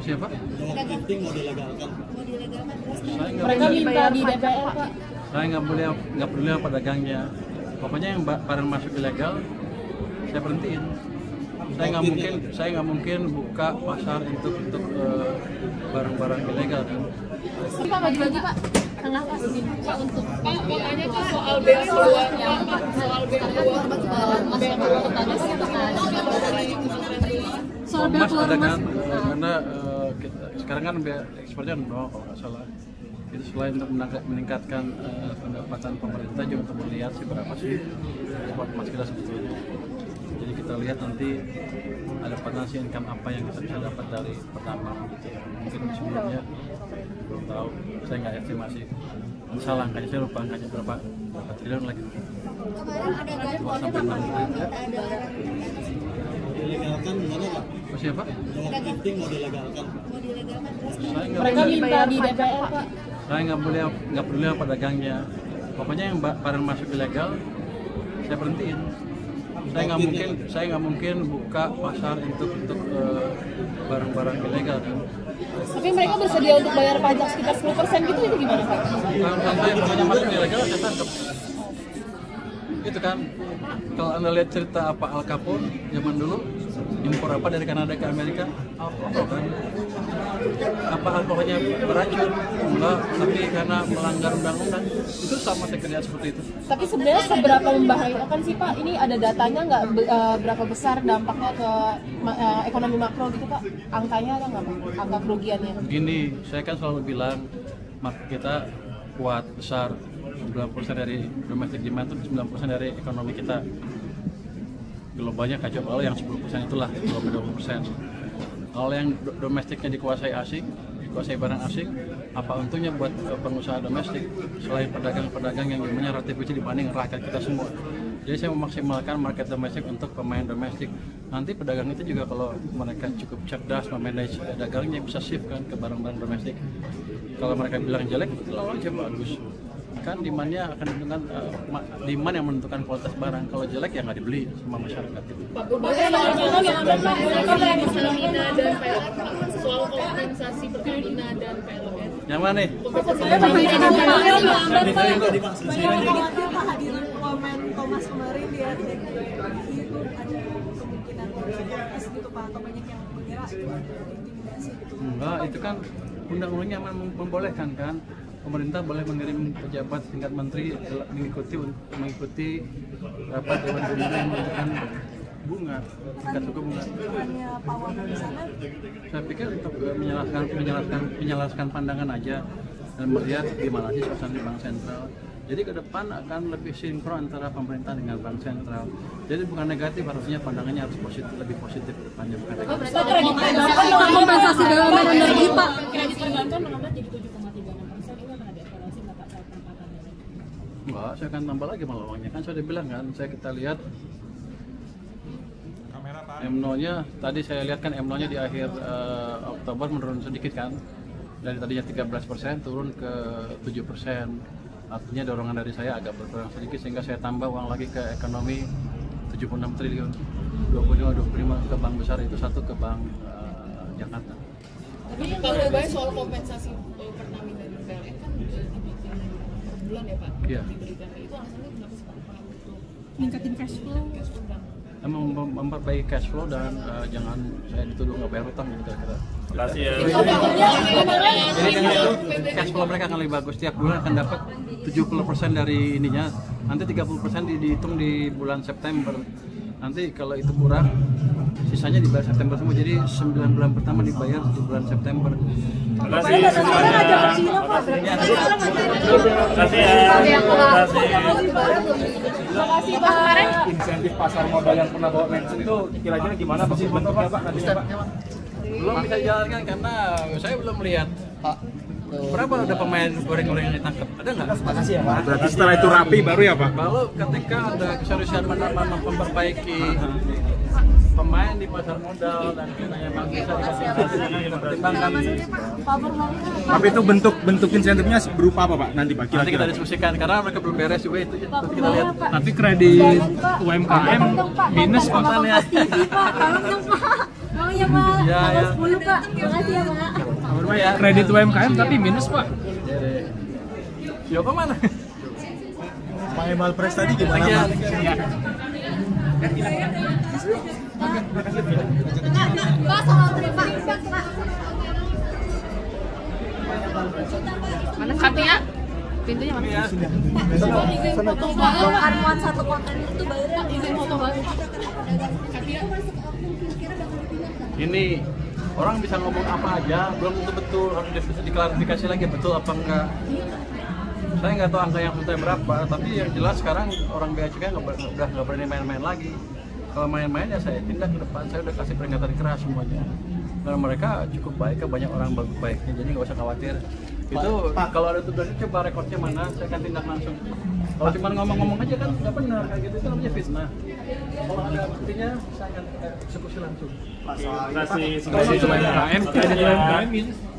Siapa? Gifting mau dilegalkan. Mereka minta di DPR, Pak. Saya nggak peduli apa pedagangnya. Pokoknya yang barang masuk ilegal, saya berhentiin. Saya nggak mungkin buka pasar untuk barang-barang ilegal kan. Pak, bagi-bagi Pak. Tengah Pak, Pak untuk makanya Pak soal beasiswa Pak, soal beasiswa Mas ada kan, karena sekarang kan ekspornya nol kalau nggak salah. Itu selain untuk meningkatkan pendapatan pemerintah juga untuk melihat sih berapa sih ekspor emas kita sebetulnya. Jadi kita lihat nanti ada potensi income apa yang kita bisa dapat dari pertambang gitu ya. Mungkin sebelumnya belum tahu, saya nggak estimasi. Salah angkanya, saya lupa angkanya berapa triliun lagi. Kemarin ada gangguan sampai 6 triliun. Dilegalkan gimana Pak? Siapa? Gifting mau dilegalkan. mereka minta di DPR, Pak. Saya nggak peduli apa pedagangnya. Pokoknya yang barang masuk ilegal, saya berhentiin. Saya nggak mungkin buka pasar untuk barang-barang ilegal kan. Tapi mereka bersedia untuk bayar pajak sekitar 10% gitu, itu gimana Pak? Kalau yang pokoknya masuk ilegal saya tangkap. Itu kan, kalau Anda lihat cerita apa Al Capone zaman dulu, impor apa dari Kanada ke Amerika, alkohol kan. Apa alkoholnya beracun? Enggak, tapi karena melanggar undang-undang, itu sama saya kerja seperti itu. Tapi sebenarnya seberapa membahayakan sih Pak? Ini ada datanya nggak, berapa besar dampaknya ke ekonomi makro gitu Pak? Angkanya ada nggak Pak? Angka kerugiannya? Begini, saya kan selalu bilang market kita kuat, besar, 90% dari domestic demand itu 90% dari ekonomi kita. Globalnya kacau balau, yang 10% itulah 20%. Kalau yang domestiknya dikuasai asing, dikuasai barang asing, apa untungnya buat pengusaha domestik selain pedagang-pedagang yang namanya relatif kecil dibanding rakyat kita semua. Jadi saya memaksimalkan market domestik untuk pemain domestik. Nanti pedagang itu juga kalau mereka cukup cerdas memanage dagangnya bisa shift kan ke barang-barang domestik. Kalau mereka bilang jelek, lalu aja bagus. Kan demandnya akan menentukan, demand yang menentukan kualitas barang. Kalau jelek ya nggak dibeli sama masyarakat gitu. Pak, Pertamina dan PLN soal kompensasi Pertamina dan PLN. Yang mana nih? Kehadiran wamen Thomas kemarin di RTG itu ada kemungkinan politis gitu Pak, atau banyak yang mengira itu ada intimidasi gitu. Enggak, itu kan undang-undangnya membolehkan kan. Pemerintah boleh mengirim pejabat tingkat menteri mengikuti rapat dewan pembina yang menentukan bunga, tingkat suku bunga. Hanya Pak Wamen di sana. Saya pikir untuk menjelaskan pandangan aja dan melihat gimana sih suasana di Bank Sentral. Jadi ke depan akan lebih sinkron antara pemerintah dengan Bank Sentral. Jadi bukan negatif, harusnya pandangannya harus positif, lebih positif ke depannya, bukan negatif. Kompensasi BUMN energi Pak. Kredit perbankan menambah jadi 7,36%. Ini akan ada evaluasi nggak Pak soal penempatannya? Enggak, saya akan tambah lagi malah uangnya. Kan saya udah bilang kan, kita lihat M0-nya, tadi saya lihat kan M0-nya di akhir Oktober menurun sedikit kan. Dari tadinya 13% turun ke 7%. Artinya dorongan dari saya agak berkurang sedikit sehingga saya tambah uang lagi ke ekonomi 76 triliun. 25 ke bank besar, itu satu ke bank Jakarta. Tapi kalau bahas soal kompensasi Pertamina dan PLN kan dibikin per bulan ya Pak? Iya. Diberikan itu alasannya kenapa sih Pak? Untuk Ningkatin cash flow. Emang memperbaiki cash flow dan jangan saya dituduh nggak bayar utang gitu kira-kira. Makasih ya. Jadi dengan itu cash flow mereka akan lebih bagus, tiap bulan akan dapat 70% dari ininya. Nanti 30% dihitung di bulan September. Nanti kalau itu kurang, sisanya dibayar September semua. Jadi 9 bulan pertama dibayar di bulan September. Makasih semuanya. Makasih ya. Makasih Pak. Insentif pasar modal yang pernah bawa mention itu kira-kira gimana Pak bentuknya Pak nantinya Pak? Belum bisa dijalankan karena saya belum melihat. Berapa ada pemain goreng-goreng yang ditangkap? Ada nggak? Makasih ya Pak. Berarti setelah itu rapi baru ya Pak? Kalau ketika ada keseriusan memperbaiki pemain di pasar modal dan kiranya bisa dipertimbangkan. Tapi itu bentuk insentifnya berupa apa Pak nanti Pak? Nanti kita diskusikan karena mereka belum beres juga itu. Nanti kita lihat. Tapi kredit UMKM minus Pak. Tolong dong Pak. ya Pak, Ya, tanggal ya. 10 Pak. Makasih ya Pak. Apa ya? Kredit UMKM tapi minus Pak. Yoko mana? Pak Emal Pres tadi gimana Iya. Pak? Pak soal terima. Mana Katia? Pintunya mana? Iya. Izin foto Bongkar muat satu konten itu bayar Pak. Izin foto banget. Katia. Ini orang bisa ngomong apa aja, belum tentu betul, harus diklarifikasi lagi betul apa enggak. Saya nggak tahu angka yang sebetulnya berapa, tapi yang jelas sekarang orang Bea Cukai udah nggak berani main-main lagi. Kalau main-main ya saya tindak ke depan, saya udah kasih peringatan keras semuanya. Dan mereka cukup baik, banyak orang baik-baiknya, jadi nggak usah khawatir. Itu kalau ada tugasnya coba rekodnya mana, saya akan tindak langsung. Kalau cuma ngomong-ngomong aja kan nggak benar, kayak gitu itu namanya fitnah. Kalau ada buktinya, saya akan eksekusi langsung. Terima kasih. Kredit UMKM minus.